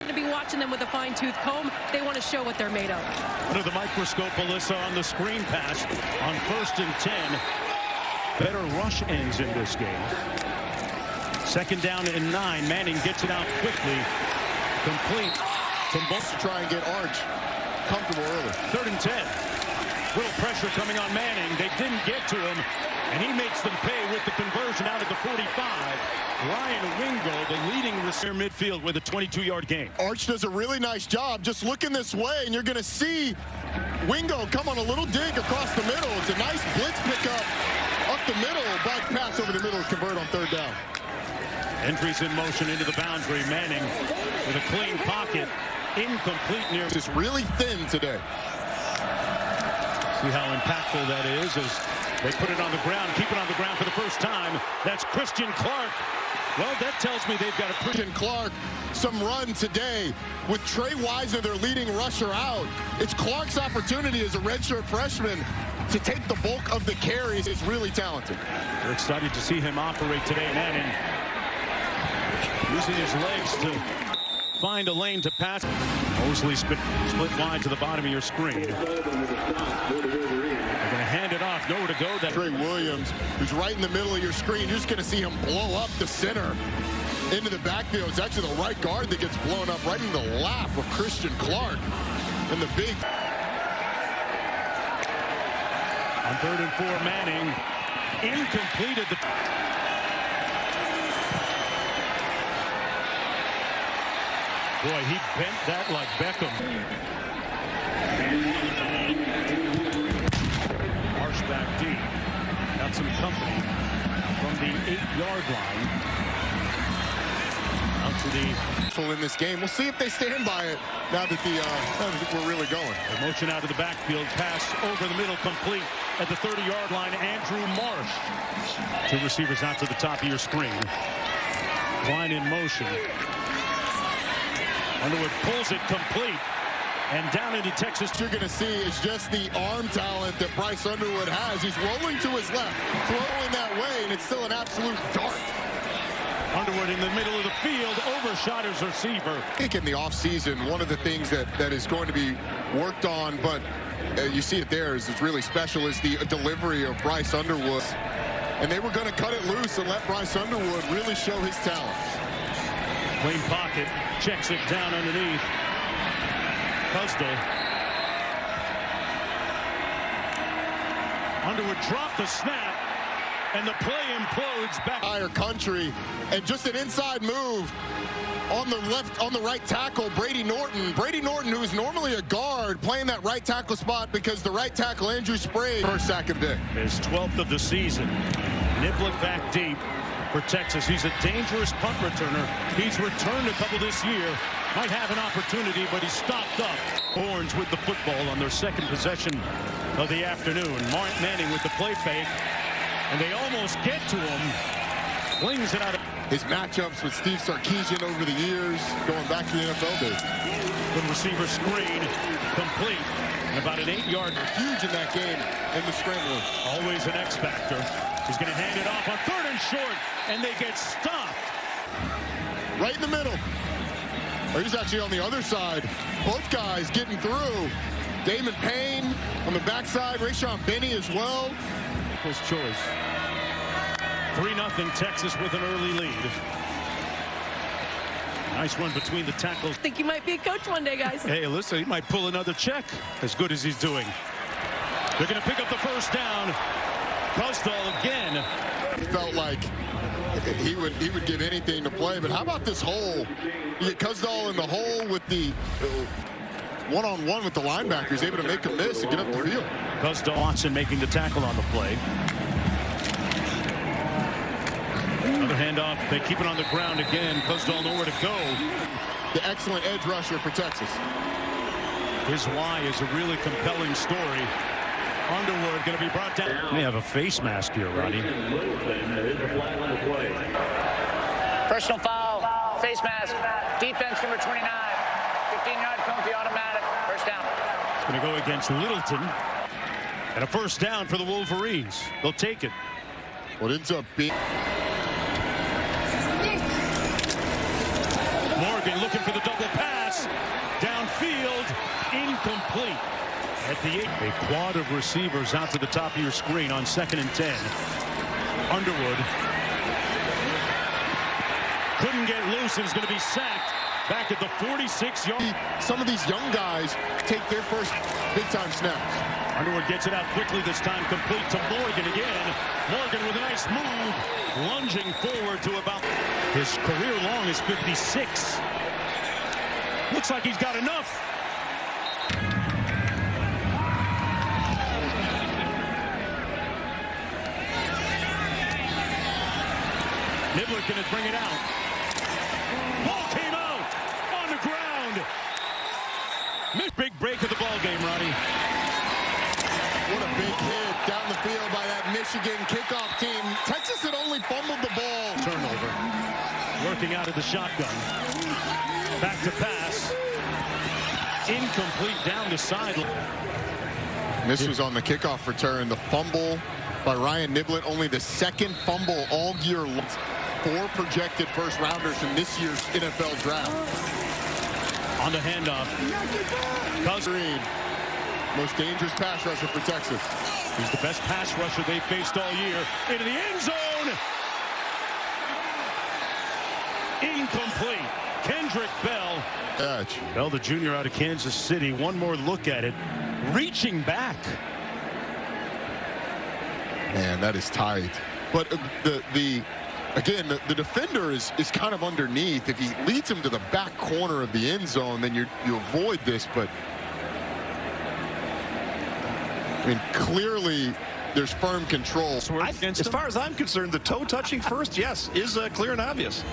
to be watching them with a fine-tooth comb. They want to show what they're made of. Under the microscope, Alyssa, on the screen pass on 1st and 10. Better rush ends in this game. 2nd down and 9. Manning gets it out quickly. Complete to both to try and get Arch comfortable early. 3rd and 10. Little pressure coming on Manning. They didn't get to him, and he makes them pay with the conversion out at the 45. Ryan Wingo, the leading receiver midfield with a 22-yard gain. Arch does a really nice job just looking this way, and you're going to see Wingo come on a little dig across the middle. It's a nice blitz pickup up the middle. Back pass over the middle to convert on 3rd down. Entries in motion into the boundary. Manning with a clean pocket. Incomplete near. Just really thin today. See how impactful that is as they put it on the ground, keep it on the ground for the first time. That's Christian Clark. Well, that tells me they've got a Christian Clark some run today with Trey Weiser, their leading rusher, out. It's Clark's opportunity as a redshirt freshman to take the bulk of the carries. Is really talented. We're excited to see him operate today. Manning using his legs to find a lane to pass. Mosley split wide to the bottom of your screen. They're going to hand it off. Nowhere to go. That Trey Williams, who's right in the middle of your screen. You're just going to see him blow up the center into the backfield. It's actually the right guard that gets blown up right in the lap of Christian Clark. And the big... On 3rd and 4, Manning incompleted the... Boy, he bent that like Beckham. Marsh back deep. Got some company from the 8-yard line. Out to the... in this game. We'll see if they stand by it now that we're really going. The motion out of the backfield. Pass over the middle, complete at the 30-yard line. Andrew Marsh. 2 receivers out to the top of your screen. Klein in motion. Underwood pulls it complete and down into Texas. What you're going to see is just the arm talent that Bryce Underwood has. He's rolling to his left, throwing that way, and it's still an absolute dart. Underwood in the middle of the field, overshot his receiver. I think in the offseason, one of the things that is going to be worked on, but you see it there, is it's really special, is the delivery of Bryce Underwood. And they were going to cut it loose and let Bryce Underwood really show his talents. Clean pocket, checks it down underneath. Cusdell. Underwood dropped the snap, and the play implodes back. Entire country, and just an inside move on the left, on the right tackle, Brady Norton. Brady Norton, who is normally a guard, playing that right tackle spot because the right tackle, Andrew Sprague, first sack of the day. His 12th of the season. Niblick back deep for Texas. He's a dangerous punt returner. He's returned a couple this year. Might have an opportunity, but he's stopped up. Horns with the football on their 2nd possession of the afternoon. Manning with the play fake, and they almost get to him. Flings it out. His matchups with Steve Sarkisian over the years, going back to the NFL days. Good receiver screen, complete. And about an 8-yard. Huge in that game in the scramble. Always an X factor. He's going to hand it off on 3rd and short, and they get stopped. Right in the middle. Or he's actually on the other side. Both guys getting through. Damon Payne on the backside. Rayshawn Benny as well. His choice. 3-0 Texas with an early lead. Nice run between the tackles. I think you might be a coach one day, guys. Hey, listen, he might pull another check as good as he's doing. They're going to pick up the 1st down. Cusdell again. Felt like he would give anything to play, but how about this hole? You get Cusdell in the hole with the one-on-one with the linebackers, able to make a miss and get up the field. Cusdell Watson making the tackle on the play. Another handoff. They keep it on the ground again. Cusdell nowhere to go. The excellent edge rusher for Texas. His why is a really compelling story. Underwood going to be brought down. They have a face mask here, Roddy. Personal foul, face mask, defense number 29. 15-yard penalty automatic, 1st down. It's going to go against Littleton. And a 1st down for the Wolverines. They'll take it. What ends up being... Morgan looking for the double pass. looks downfield, incomplete. At the 8, a quad of receivers out to the top of your screen on 2nd and 10. Underwood couldn't get loose and is going to be sacked back at the 46-yard. Some of these young guys take their first big-time snaps. Underwood gets it out quickly this time, complete to Morgan again. Morgan with a nice move, lunging forward to about his career long is 56. Looks like he's got enough. Nibbler going to bring it out. Ball came out on the ground. Big break of the ball game, Ronnie. What a big hit down the field by that Michigan kickoff team. Texas had only fumbled the ball. Turnover. Working out of the shotgun. Back to pass. Incomplete down the sideline. This was on the kickoff return. The fumble by Ryan Niblett, only the 2nd fumble all year long. 4 projected first-rounders in this year's NFL draft. On the handoff. Green, most dangerous pass rusher for Texas. He's the best pass rusher they've faced all year. Into the end zone. Incomplete. Kendrick Bell. Catch. Bell, the junior out of Kansas City. One more look at it. Reaching back. Man, that is tight. But again, the defender is kind of underneath. If he leads him to the back corner of the end zone, then you avoid this. But I mean, clearly there's firm control. As far as I'm concerned, the toe touching first, yes, is clear and obvious.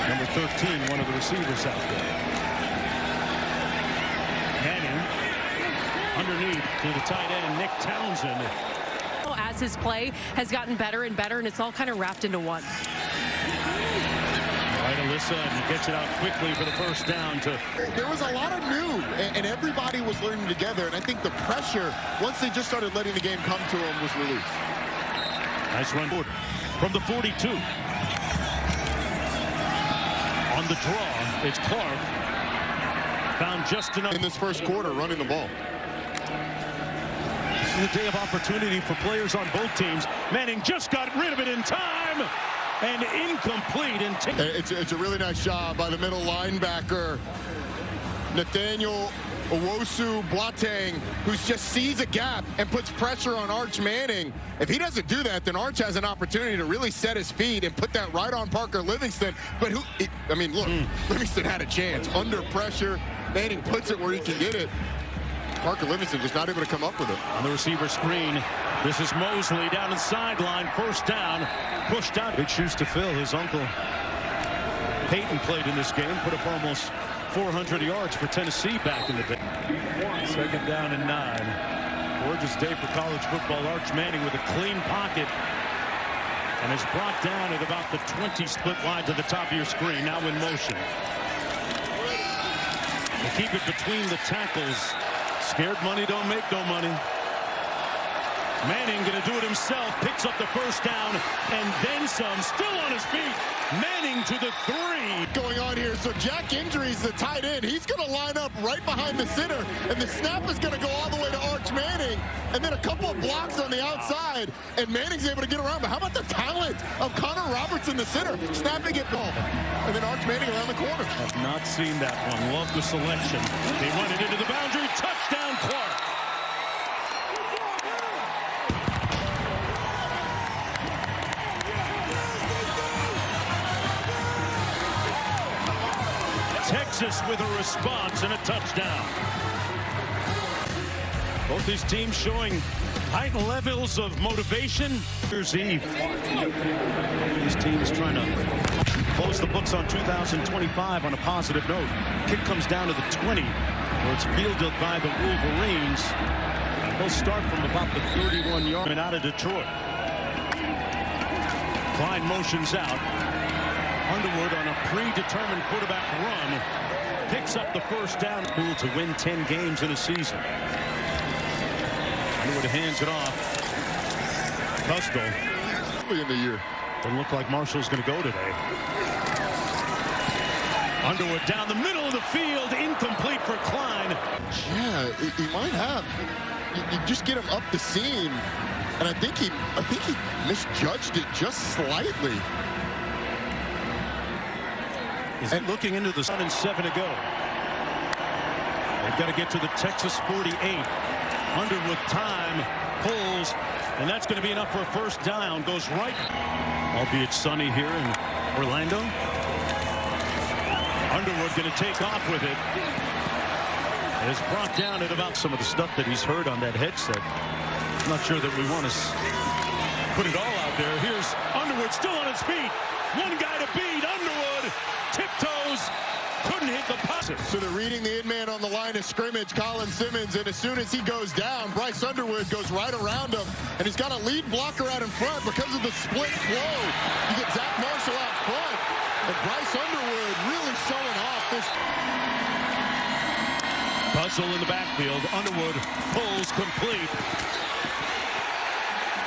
Number 13, one of the receivers out there. Manning underneath to the tight end, Nick Townsend. As his play has gotten better and better, and it's all kind of wrapped into one. Right, Alyssa, and he gets it out quickly for the first down. There was a lot of new, and everybody was learning together, and I think the pressure, once they just started letting the game come to them, was released. Nice run forward from the 42. On the draw, it's Clark. Found just enough in this first quarter running the ball. This is a day of opportunity for players on both teams. Manning just got rid of it in time, and incomplete. It's a really nice job by the middle linebacker, Nathaniel Owusu-Boateng, who just sees a gap and puts pressure on Arch Manning. If he doesn't do that, then Arch has an opportunity to really set his feet and put that right on Parker Livingston. But I mean, look, Livingston had a chance. Under pressure, Manning puts it where he can get it. Parker Livingston just not able to come up with it. On the receiver screen, this is Mosley down the sideline. First down, pushed out. Big shoes to fill. His uncle Peyton played in this game, put up almost 400 yards for Tennessee back in the day. 2nd down and 9. Gorgeous day for college football. Arch Manning with a clean pocket and is brought down at about the 20, split wide to the top of your screen. Now in motion. They keep it between the tackles. Scared money don't make no money. Manning going to do it himself. Picks up the first down and then some. Still on his feet. Manning to the 3. Going on here. So Jack Injury's the tight end. He's going to line up right behind the center. And the snap is going to go all the way to Arch Manning. And then a couple of blocks on the outside. And Manning's able to get around. But how about the talent of Connor Roberts in the center? Snapping it ball. And then Arch Manning around the corner. Have not seen that one. Love the selection. They run it into the boundary. Touchdown, Clark. Texas with a response and a touchdown. Both these teams showing heightened levels of motivation. New Year's Eve. These teams trying to close the books on 2025 on a positive note. Kick comes down to the 20, where it's fielded by the Wolverines. They'll start from about the 31-yard line out of Detroit. Klein motions out. Underwood on a predetermined quarterback run picks up the first down. Cool to win 10 games in a season. Underwood hands it off. Custle. In the year. Doesn't look like Marshall's going to go today. Underwood down the middle of the field, incomplete for Klein. Yeah, he might have. You just get him up the seam, and I think he misjudged it just slightly. He's looking into the sun and 7 to go. They've got to get to the Texas 48. Underwood time, pulls, and that's going to be enough for a first down. Goes right, albeit sunny here in Orlando. Underwood going to take off with it. Is brought down at about some of the stuff that he's heard on that headset. I'm not sure that we want to put it all out there. Here's Underwood still on his feet. One guy to beat. Underwood tiptoes. Couldn't hit the pass. So they're reading the in-man on the line of scrimmage, Colin Simmons, and as soon as he goes down, Bryce Underwood goes right around him, and he's got a lead blocker out in front because of the split flow. You get Zach Marshall out front, and Bryce Underwood really showing off this. Puzzle in the backfield. Underwood pulls complete.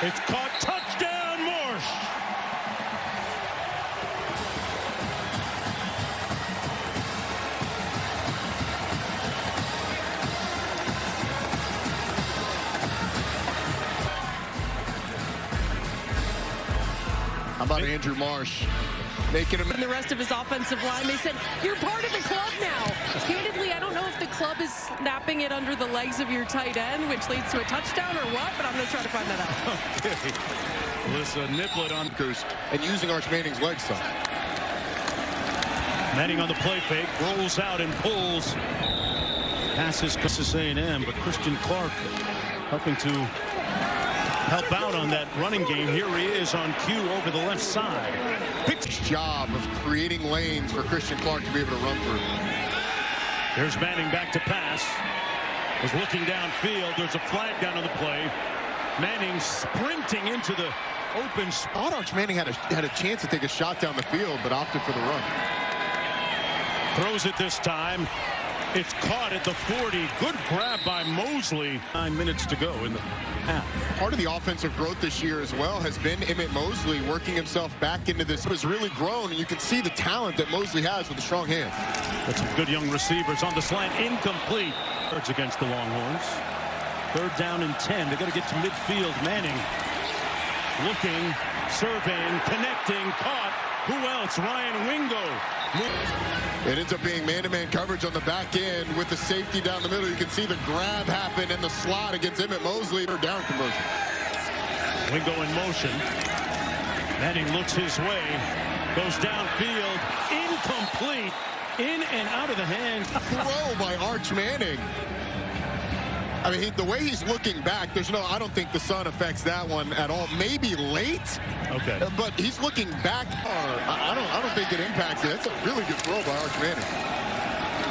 It's caught. Touchdown, Marsh. How about Andrew Marsh making him? And the rest of his offensive line, they said, you're part of the club now. Candidly, I don't know if the club is snapping it under the legs of your tight end, which leads to a touchdown or what, but I'm going to try to find that out. Okay. Alyssa Niblett on and using Arch Manning's leg side. Manning on the play fake, rolls out and pulls. Passes Texas A&M, but Christian Clark helping to help out on that running game. Here he is on cue over the left side. Job of creating lanes for Christian Clark to be able to run through. There's Manning back to pass. Was looking downfield. There's a flag down on the play. Manning sprinting into the open spot. Arch Manning had a chance to take a shot down the field, but opted for the run. Throws it this time. It's caught at the 40. Good grab by Mosley. 9 minutes to go in the half. Part of the offensive growth this year as well has been Emmett Mosley working himself back into this. Has really grown, and you can see the talent that Mosley has with a strong hand. Got some good young receivers on the slant. Incomplete. Birds against the Longhorns. 3rd down and 10. They got to get to midfield. Manning looking, surveying, connecting, caught. Who else? Ryan Wingo. It ends up being man-to-man coverage on the back end with the safety down the middle. You can see the grab happen in the slot against Emmett Mosley. Or down conversion. Wingo in motion. Manning looks his way. Goes downfield. Incomplete. In and out of the hand. Throw by Arch Manning. I mean, the way he's looking back, I don't think the sun affects that one at all. Maybe late. Okay. But he's looking back. I don't think it impacts it. That's a really good throw by Arch Manning.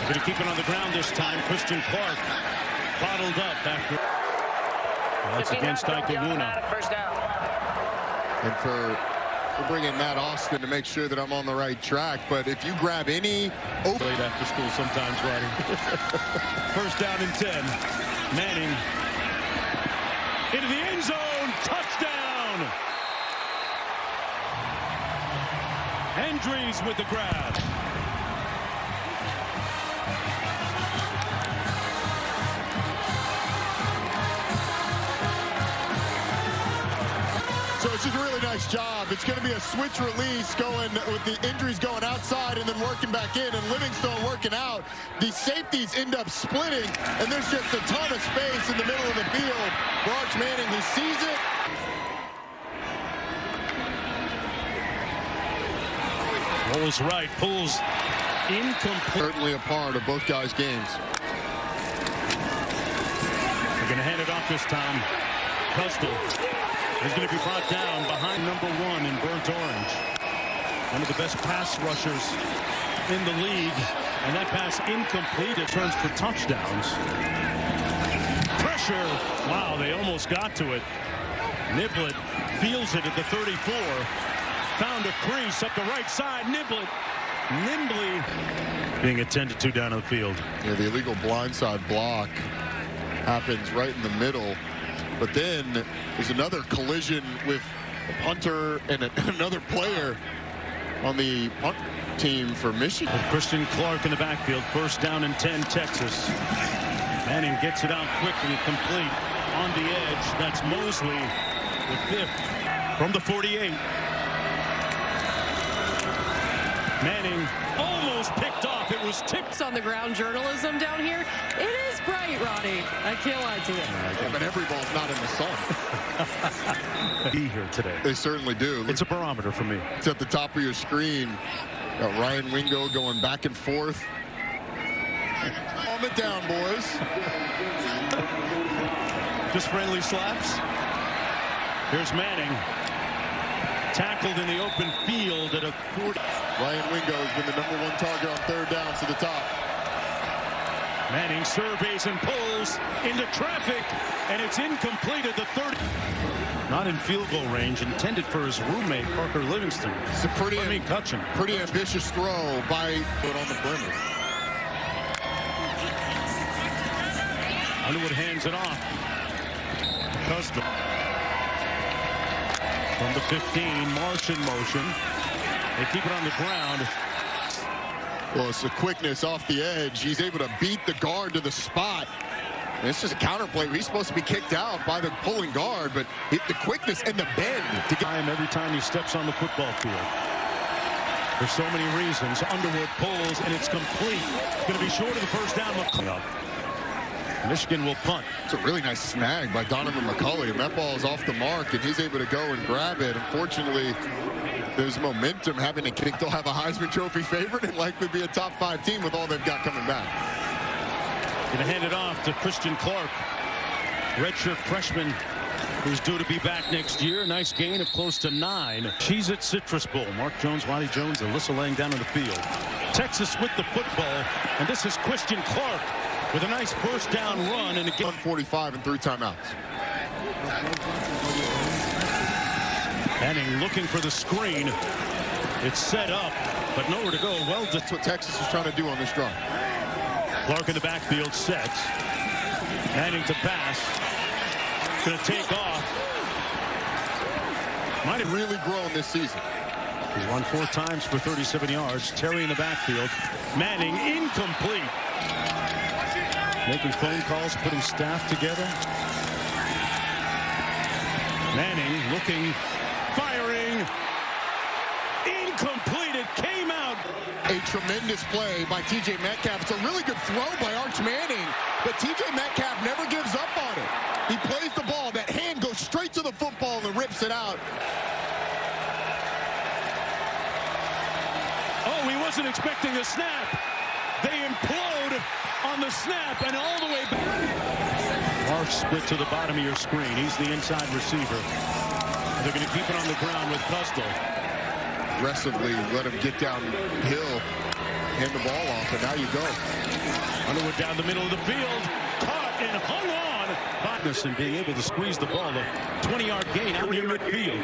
Going to keep it on the ground this time. Christian Clark bottled up after. Well, that's against Ikaluna. First down. And for bringing Matt Austin to make sure that I'm on the right track. But if you grab any late after school sometimes, Roddy. First down and 10. Manning into the end zone. Touchdown. Hendries with the grab. So it's just a really nice job. It's going to be a switch release going with the injuries going outside and then working back in, and Livingstone working out. The safeties end up splitting, and there's just a ton of space in the middle of the field for Arch Manning, who sees it. Rolls right, pulls incomplete. Certainly a part of both guys' games. They're going to hand it off this time. Custle is going to be brought down behind number 1 in burnt orange. One of the best pass rushers in the league. And that pass incomplete. It turns for touchdowns. Pressure. Wow, they almost got to it. Niblett feels it at the 34. Found a crease up the right side. Niblett nimbly being attended to down on the field. Yeah, the illegal blindside block happens right in the middle. But then there's another collision with a punter and another player. on the punt team for Michigan. With Christian Clark in the backfield, first down and 10, Texas. Manning gets it out quickly, complete on the edge. That's Mosley, the 5th from the 48. Manning almost picked off. It was tipped On the ground journalism down here. It is bright, Ronnie. I can't lie to you. Yeah, but every ball's not in the sun. be here today. They certainly do. It's a barometer for me. It's at the top of your screen. Got Ryan Wingo going back and forth. Calm it down, boys. Just friendly slaps. Here's Manning. Tackled in the open field at a 40. Ryan Wingo has been the #1 target on 3rd down to the top. Manning surveys and pulls into traffic, and it's incomplete at the 30. Not in field goal range, intended for his roommate, Parker Livingston. It's a pretty ambitious throw by on the perimeter. Underwood hands it off. Custom. From the 15, Marsh in motion. They keep it on the ground. Well, it's the quickness off the edge. He's able to beat the guard to the spot. And it's just a counterplay. He's supposed to be kicked out by the pulling guard, but the quickness and the bend to get him every time he steps on the football field. For so many reasons, Underwood pulls, and it's complete. Going to be short of the first down. Michigan will punt. It's a really nice snag by Donovan McCulley, and that ball is off the mark, and he's able to go and grab it. Unfortunately, there's momentum having to think they'll have a Heisman Trophy favorite and likely be a top 5 team with all they've got coming back. Going to hand it off to Christian Clark, redshirt freshman who's due to be back next year. Nice gain of close to 9. She's at Citrus Bowl. Mark Jones, Ronnie Jones, Alyssa laying down on the field. Texas with the football, and this is Christian Clark with a nice first down run and again 1:45 and 3 timeouts. Manning looking for the screen. It's set up, but nowhere to go. Well, that's what Texas is trying to do on this drive. Clark in the backfield sets. Manning to pass. Going to take off. Might have really grown this season. He's run 4 times for 37 yards. Terry in the backfield. Manning incomplete. Making phone calls, putting staff together. Manning looking, firing. Incomplete. It came out. A tremendous play by T.J. Metcalf. It's a really good throw by Arch Manning, but T.J. Metcalf never gives up on it. He plays the ball. That hand goes straight to the football and rips it out. Oh, he wasn't expecting a snap. They implode on the snap and all the way back. Marsh split to the bottom of your screen. He's the inside receiver. They're going to keep it on the ground with Custle. Aggressively let him get downhill, hand the ball off, and now you go. Underwood down the middle of the field, caught and hung on. And being able to squeeze the ball, a 20-yard gain out near midfield.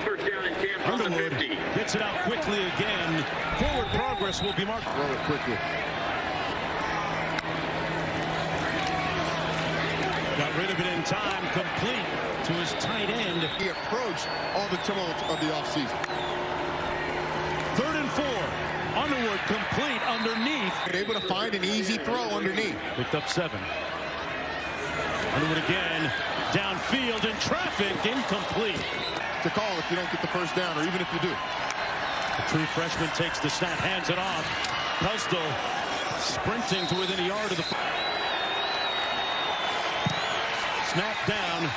Underwood gets it out quickly again. Forward progress will be marked. Throw it quickly. Got rid of it in time, complete to his tight end. He approached all the tumult of the offseason. 3rd and 4. Underwood complete underneath. And able to find an easy throw underneath. Picked up 7. Underwood again, downfield in traffic, incomplete. To call if you don't get the first down, or even if you do. The true freshman takes the snap, hands it off. Custle sprinting to within a yard of the... Snap down.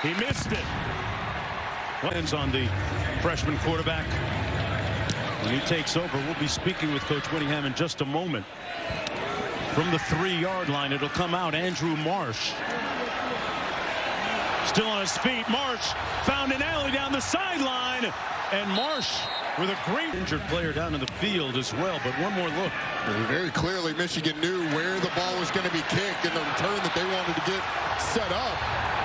He missed it. Ends on the freshman quarterback. When he takes over, we'll be speaking with Coach Whittingham in just a moment. From the 3-yard line, it'll come out Andrew Marsh. Still on his feet. Marsh found an alley down the sideline. And Marsh with a great injured player down in the field as well. But one more look. Very clearly, Michigan knew where the ball was going to be kicked and the return that they wanted to get set up.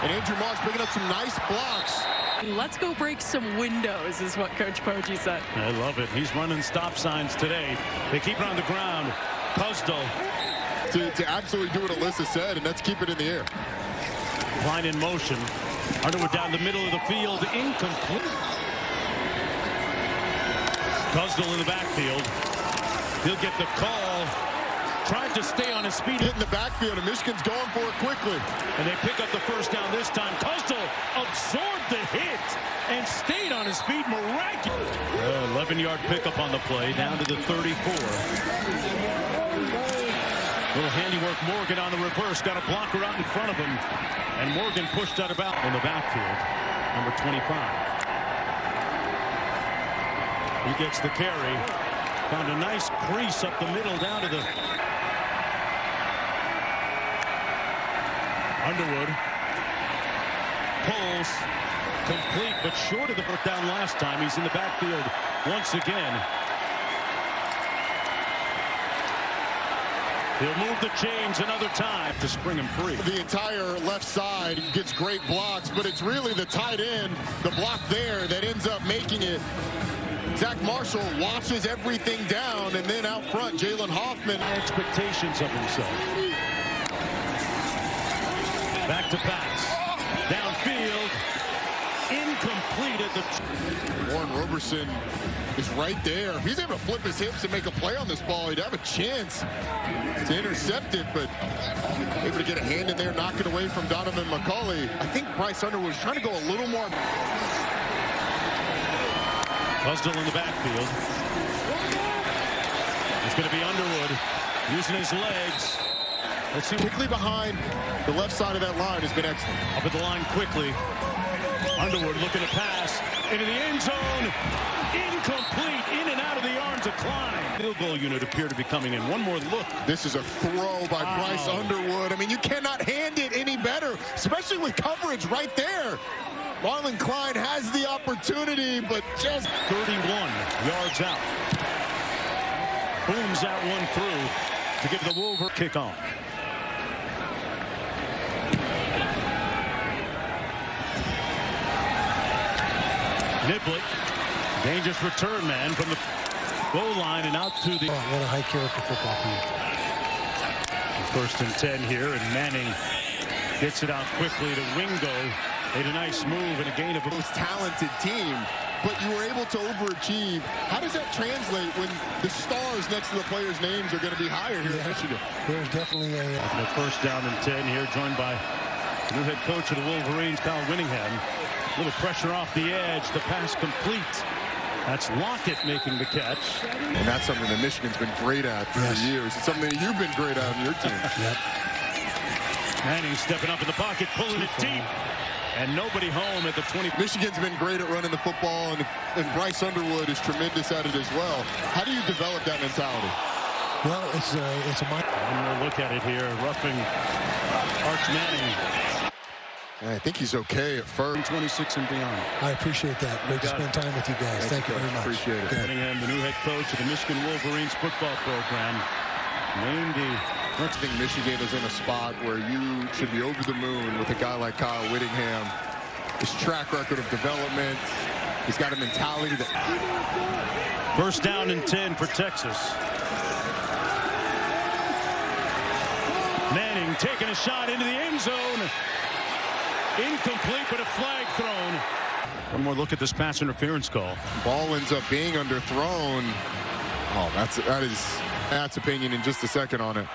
And Andrew Marsh picking up some nice blocks. Let's go break some windows is what Coach Poggi said. I love it. He's running stop signs today. They keep it on the ground. Custle. To absolutely do what Alyssa said, and that's keep it in the air. Line in motion. Underwood down the middle of the field. Incomplete. Guzdal in the backfield. He'll get the call. Tried to stay on his feet. Hit in the backfield, and Michigan's going for it quickly. And they pick up the first down this time. Guzdal absorbed the hit and stayed on his feet. Miraculous. 11-yard pickup on the play, down to the 34. Little handiwork, Morgan on the reverse. Got a blocker out in front of him. And Morgan pushed out about in the backfield. Number 25. He gets the carry. Found a nice crease up the middle down to the Underwood. Pulls. Complete, but short of the first down last time. He's in the backfield once again. He'll move the chains another time to spring him free. The entire left side gets great blocks, but it's really the tight end, the block there, that ends up making it. Zach Marshall washes everything down, and then out front, Jalen Hoffman. Expectations of himself. Back to pass. Downfield. Incomplete at the... Warren Roberson is right there. If he's able to flip his hips and make a play on this ball, he'd have a chance to intercept it, but able to get a hand in there, knock it away from Donovan McCulley. I think Bryce Underwood was trying to go a little more. Guzdal in the backfield. It's going to be Underwood using his legs. Let's see, quickly behind the left side of that line has been excellent. Up at the line quickly. Underwood looking to pass into the end zone. Incomplete. In and out of the arms of Klein. Field goal unit appear to be coming in. One more look. This is a throw by Bryce Underwood. I mean, you cannot hand it any better, especially with coverage right there. Marlon Klein has the opportunity, but just 31 yards out. Booms that one through to give the Wolverine kickoff. Niblett, dangerous return man from the goal line and out to the... Oh, what a high-character football team. 1st and 10 here, and Manning gets it out quickly to Wingo. Made a nice move and a gain of a most talented team, but you were able to overachieve. How does that translate when the stars next to the players' names are going to be higher here in Michigan? There's definitely a... The 1st down and 10 here, joined by the new head coach of the Wolverines, Kyle Winningham. A little pressure off the edge. The pass complete. That's Lockett making the catch. And that's something that Michigan's been great at through the years. It's something that you've been great at on your team. Yep. Manning stepping up in the pocket, pulling it deep. And nobody home at the 20. Michigan's been great at running the football, and Bryce Underwood is tremendous at it as well. How do you develop that mentality? Well, it's a... One more look at it here. Roughing Arch Manning. I think he's okay at first. 26 and beyond. I appreciate that. Great to spend time with you guys. Thank you very much. Appreciate it. Winningham, the new head coach of the Michigan Wolverines football program. Named the... I think Michigan is in a spot where you should be over the moon with a guy like Kyle Whittingham. His track record of development. He's got a mentality that... 1st down and 10 for Texas. Manning taking a shot into the end zone. Incomplete, but a flag thrown. One more look at this pass interference call. Ball ends up being underthrown. Oh, that's opinion in just a second on it.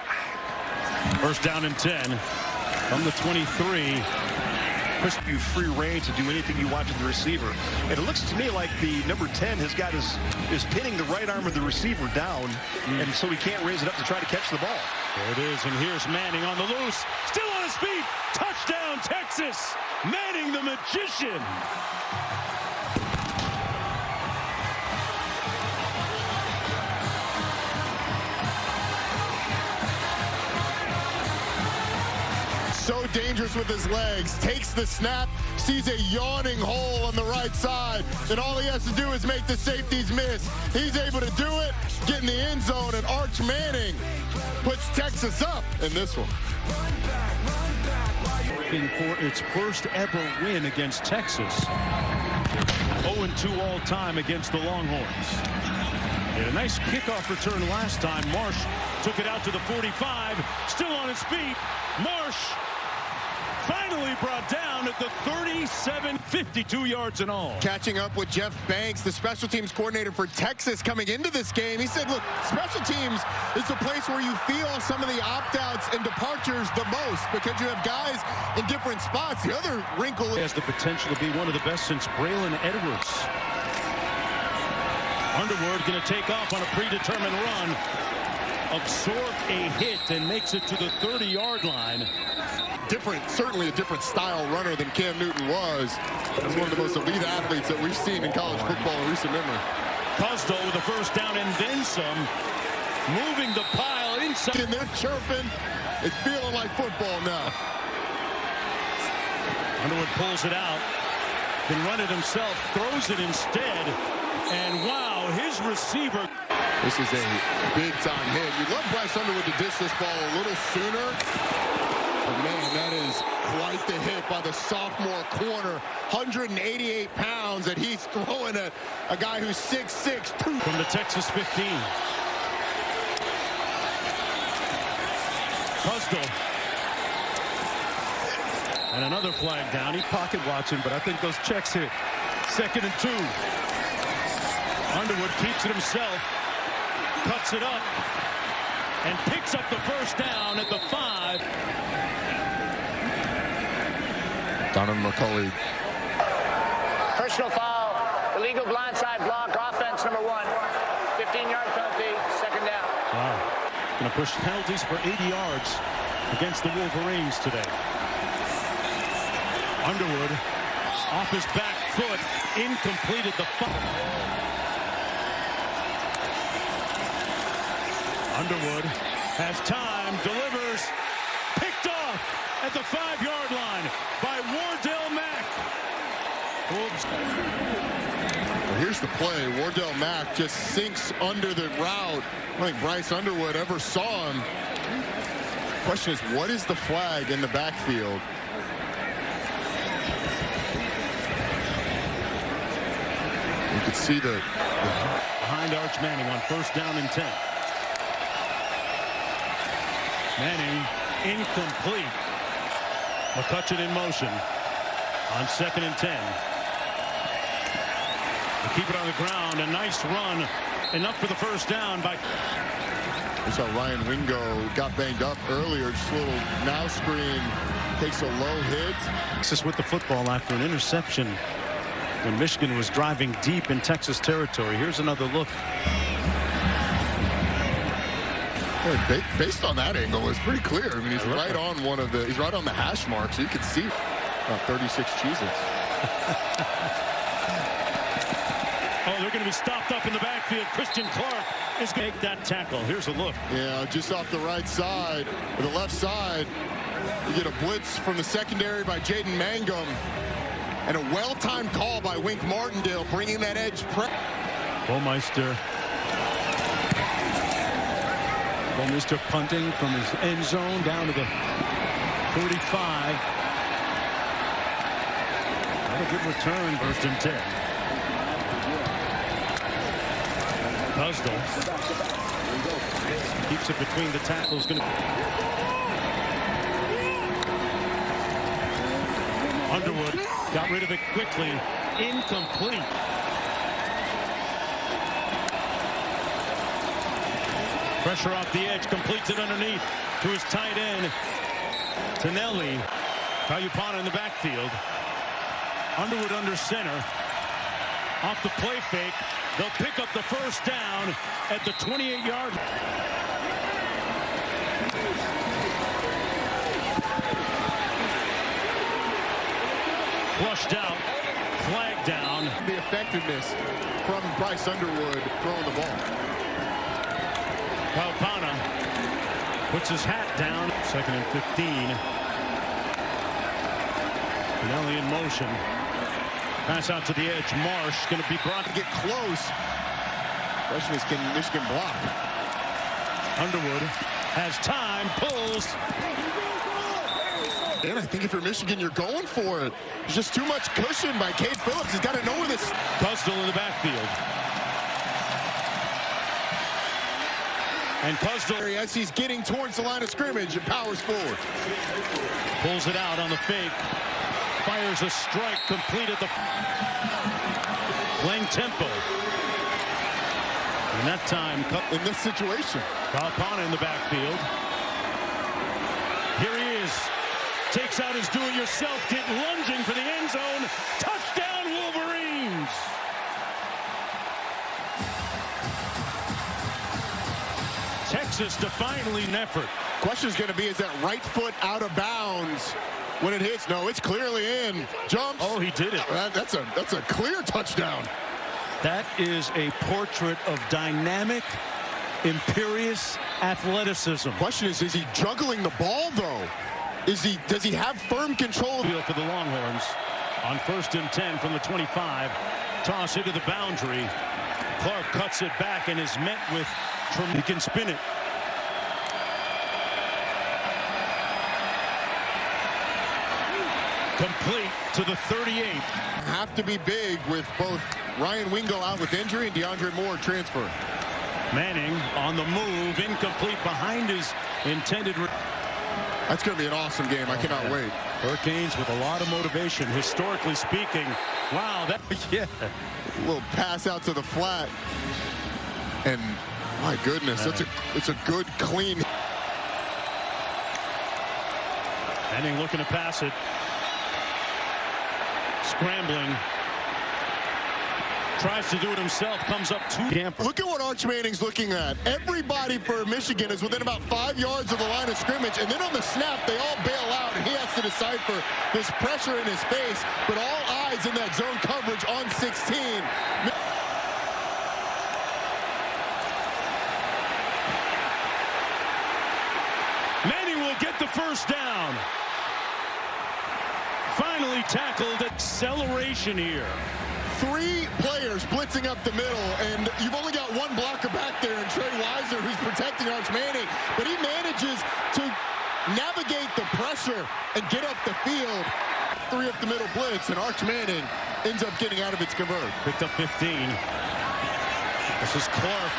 1st down and 10 from the 23. Push you free reign to do anything you want to the receiver. And it looks to me like the number 10 has got is pinning the right arm of the receiver down, and so he can't raise it up to try to catch the ball. There it is, and here's Manning on the loose. Still on his feet. Touchdown, Texas. Manning the magician. So dangerous with his legs, takes the snap, sees a yawning hole on the right side, and all he has to do is make the safeties miss. He's able to do it, get in the end zone, and Arch Manning puts Texas up in this one. Looking for its first ever win against Texas. 0-2 all time against the Longhorns. A nice kickoff return last time. Marsh took it out to the 45, still on his feet. Marsh finally brought down at the 37, 52 yards in all. Catching up with Jeff Banks, the special teams coordinator for Texas, coming into this game. He said, look, special teams is the place where you feel some of the opt-outs and departures the most because you have guys in different spots. The other wrinkle has the potential to be one of the best since Braylon Edwards. Underwood going to take off on a predetermined run, absorb a hit, and makes it to the 30-yard line. Certainly a different style runner than Cam Newton was. He's one of the most elite athletes that we've seen in college football in recent memory. Cusdo with a first down and then some, moving the pile inside. And they're chirping. It's feeling like football now. Underwood pulls it out, can run it himself, throws it instead, and wow, his receiver. This is a big-time hit. You'd love Bryce Underwood to dish this ball a little sooner. But man, that is quite the hit by the sophomore corner. 188 pounds that he's throwing at a guy who's 6'6", 2. From the Texas 15. Cusdo. And another flag down. He's pocket watching, but I think those checks hit. 2nd and 2. Underwood keeps it himself. Cuts it up. And picks up the first down at the 5. Donovan McCulley. Personal foul, illegal blindside block, offense number 1. 15-yard penalty, 2nd down. Wow. Going to push penalties for 80 yards against the Wolverines today. Underwood off his back foot, incomplete at the 5. Underwood has time, delivers, picked off at the 5-yard line by Wardell Mack. Oops. Well, here's the play. Wardell Mack just sinks under the route. I don't think Bryce Underwood ever saw him. Question is, what is the flag in the backfield? You could see the behind Arch Manning on 1st down and 10. Manning incomplete. McCutcheon in motion on 2nd and 10. They keep it on the ground. A nice run. Enough for the first down by. We saw Ryan Wingo got banged up earlier. Just a little now screen. Takes a low hit. Texas with the football after an interception when Michigan was driving deep in Texas territory. Here's another look. Based on that angle, it's pretty clear. I mean, he's right on he's right on the hash mark, so you can see 36 Cheez-Its. Oh, they're going to be stopped up in the backfield. Christian Clark is going to make that tackle. Here's a look. Yeah, just off the right side, or the left side, you get a blitz from the secondary by Jaden Mangum, and a well-timed call by Wink Martindale, bringing that edge. Bomeister punting from his end zone down to the 45. Not a good return. 1st and 10. Cusdo keeps it between the tackles. Underwood got rid of it quickly. Incomplete. Pressure off the edge, completes it underneath to his tight end, Tonelli. Kayupana in the backfield. Underwood under center. Off the play fake. They'll pick up the first down at the 28-yard. Flushed out, flag down. The effectiveness from Bryce Underwood throwing the ball. Kayupana puts his hat down. 2nd and 15. Tonelli in motion. Pass out to the edge. Marsh going to be brought to get close. Question is, can Michigan block? Underwood has time, pulls. And I think if you're Michigan, you're going for it. There's just too much cushion by Cade Phillips. He's got to know where this. Cusdo in the backfield. And Puzdle, As he's getting towards the line of scrimmage, and powers forward. pulls it out on the fake. Fires a strike complete at the playing tempo. And that time, In this situation. Kalpana in the backfield. Here he is. Takes out his do-it-yourself kit, lunging for the end zone. Touchdown, Wolverines! Texas defiantly an effort. Question is going to be, is that right foot out of bounds when it hits? No, it's clearly in. Jumps. Oh, he did it. That's a clear touchdown. That is a portrait of dynamic, imperious athleticism. Question is he juggling the ball, though? Does he have firm control? For the Longhorns on 1st and 10 from the 25. Toss into the boundary. Clark cuts it back and is met with he can spin it. Complete to the 38. Have to be big with both Ryan Wingo out with injury and DeAndre Moore transfer. Manning on the move, incomplete behind his intended. That's going to be an awesome game. I cannot wait. Hurricanes with a lot of motivation, historically speaking. Wow, that yeah. A little pass out to the flat. And my goodness, it's a good, clean. Manning looking to pass it. Scrambling. Tries to do it himself, comes up two. Look at what Arch Manning's looking at. Everybody for Michigan is within about 5 yards of the line of scrimmage, and then on the snap, they all bail out, and he has to decipher this pressure in his face, but all eyes in that zone coverage on 16. Manning will get the first down. Finally tackled. Acceleration here. 3 players blitzing up the middle, and you've only got one blocker back there in Trey Weiser, who's protecting Arch Manning, but he manages to navigate the pressure and get up the field. 3 up the middle blitz, and Arch Manning ends up getting out of its convert. Picked up 15. This is Clark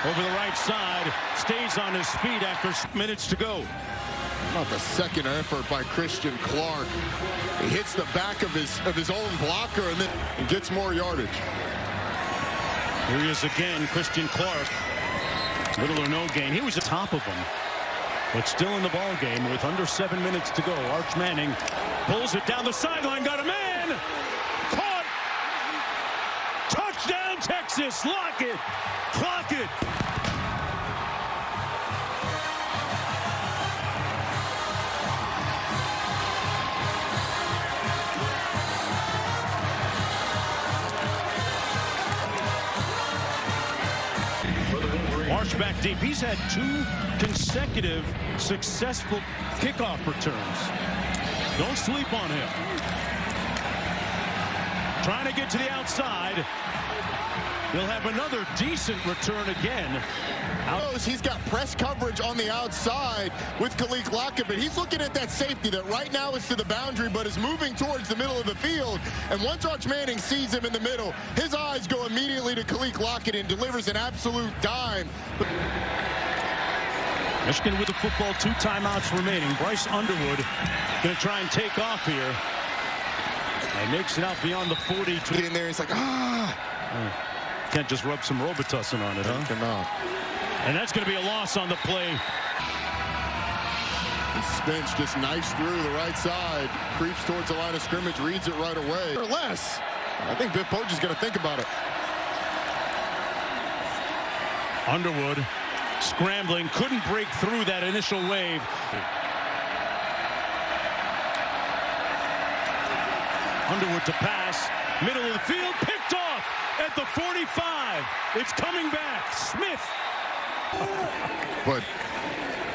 over the right side, stays on his feet after minutes to go. Not the second effort by Christian Clark. He hits the back of his own blocker and then gets more yardage. Here he is again, Christian Clark. Little or no gain. He was atop of him, but still in the ball game with under 7 minutes to go. Arch Manning pulls it down the sideline, got a man. Caught. Touchdown, Texas. Lock it. Clock it. March back deep. He's had 2 consecutive successful kickoff returns. Don't sleep on him. Trying to get to the outside. He'll have another decent return again. He's got press coverage on the outside with Khalil Lockett, but he's looking at that safety that right now is to the boundary but is moving towards the middle of the field. And once Arch Manning sees him in the middle, his eyes go immediately to Khalil Lockett and delivers an absolute dime. Michigan with the football, 2 timeouts remaining. Bryce Underwood going to try and take off here. And makes it out beyond the 40. Get in there, he's like, ah. Can't just rub some Robitussin on it, huh? Cannot. And that's going to be a loss on the play. Spence just knifes through the right side, creeps towards the line of scrimmage, reads it right away. Or less. I think Biff Poach is going to think about it. Underwood scrambling, couldn't break through that initial wave. Underwood to pass, middle of the field, picked off at the 45. It's coming back. Smith. But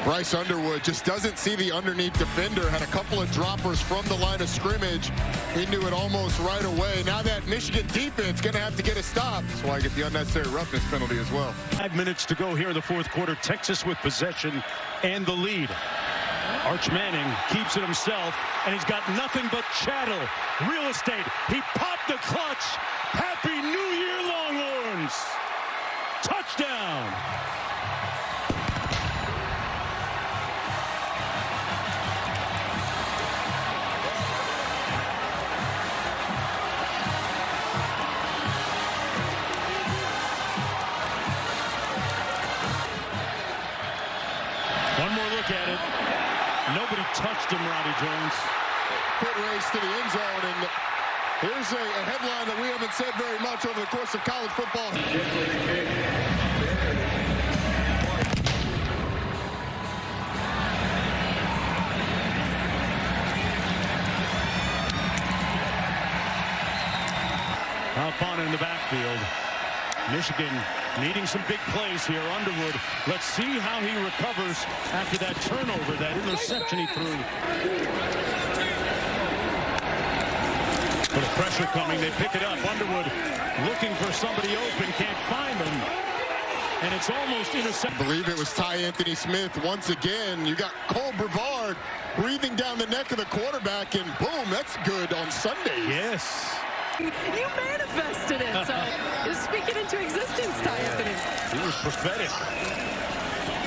Bryce Underwood just doesn't see the underneath defender. Had a couple of droppers from the line of scrimmage. He knew it almost right away. Now that Michigan defense going to have to get a stop. That's why I get the unnecessary roughness penalty as well. 5 minutes to go here in the 4th quarter. Texas with possession and the lead. Arch Manning keeps it himself, and he's got nothing but chattel. Real estate. He popped the clutch. Happy New Year, Longhorns. Touchdown. Nobody touched him, Roddy Jones. Foot race to the end zone, and here's a headline that we haven't said very much over the course of college football. Upon in the backfield. Michigan needing some big plays here. Underwood, let's see how he recovers after that turnover, that interception he threw. Little pressure coming, they pick it up. Underwood looking for somebody open, can't find them. And it's almost intercepted. I believe it was Ty Anthony Smith. Once again, you got Cole Brevard breathing down the neck of the quarterback, and boom, that's good on Sunday. Yes. You manifested it, so it's speaking into existence, Ty Anthony. He was prophetic.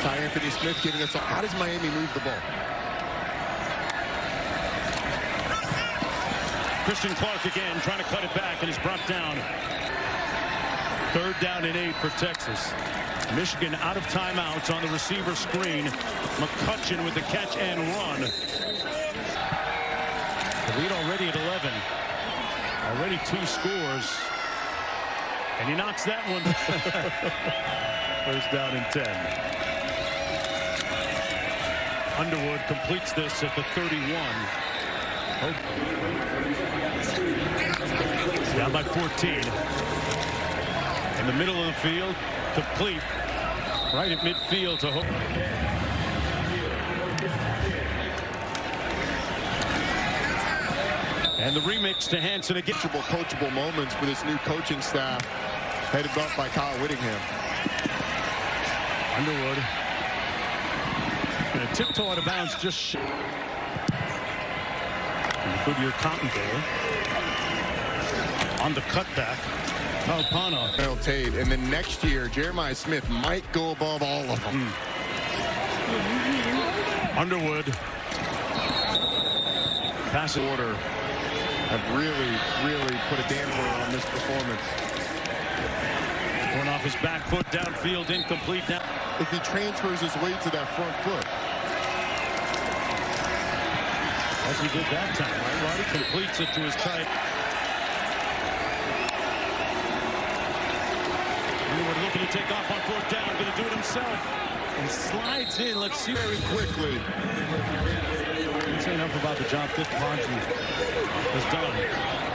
Ty Anthony Smith giving us how does Miami move the ball? Christian Clark again trying to cut it back, and is brought down. 3rd down and 8 for Texas. Michigan out of timeouts on the receiver screen. McCutcheon with the catch and run. The lead already at 11. Already 2 scores. And he knocks that one. 1st down and 10. Underwood completes this at the 31. Down by 14. In the middle of the field, complete. Right at midfield to Hope. And the remix to Hansen again. Coachable moments for this new coaching staff, headed up by Kyle Whittingham. Underwood. Going to tiptoe out of bounds just Goodyear Cotton Bowl. On the cutback. Palpano. Tate, and then next year, Jeremiah Smith might go above all of them. Underwood. Pass order have really put a damper on this performance. Going off his back foot, downfield, incomplete. Now, if he transfers his weight to that front foot, as he did that time, right? Roddy completes it to his tight. Underwood looking to take off on 4th down, going to do it himself, and slides in. Let's see very quickly. Can't say enough about the job Biff Pondry has done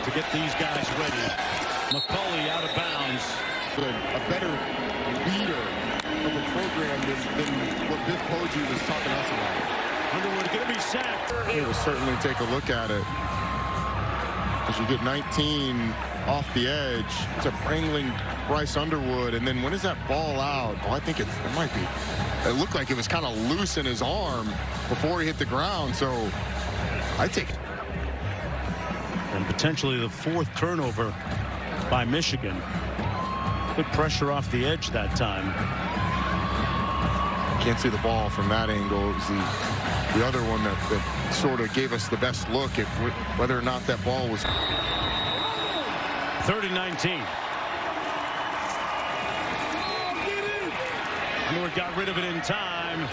to get these guys ready. McCulley out of bounds. A better leader of a program than what Biff Pondry was talking to us about. Underwood going to be sacked. He will certainly take a look at it. As you get 19 off the edge to Brangling Bryce Underwood, and then when is that ball out? Oh, I think it might be. It looked like it was kind of loose in his arm before he hit the ground, so I take it. And potentially the 4th turnover by Michigan. Good pressure off the edge that time. Can't see the ball from that angle. It was the other one that sort of gave us the best look at whether or not that ball was. 3rd and 19. Underwood got rid of it in time.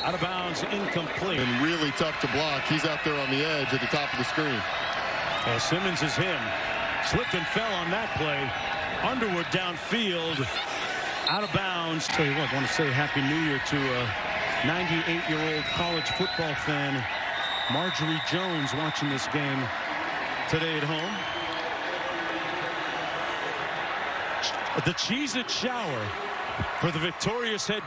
Out of bounds, incomplete. And really tough to block. He's out there on the edge at the top of the screen. Simmons is him. Slipped and fell on that play. Underwood downfield. Out of bounds. Tell you what, I want to say Happy New Year to a 98-year-old college football fan, Marjorie Jones, watching this game today at home. The Cheez-It shower for the victorious head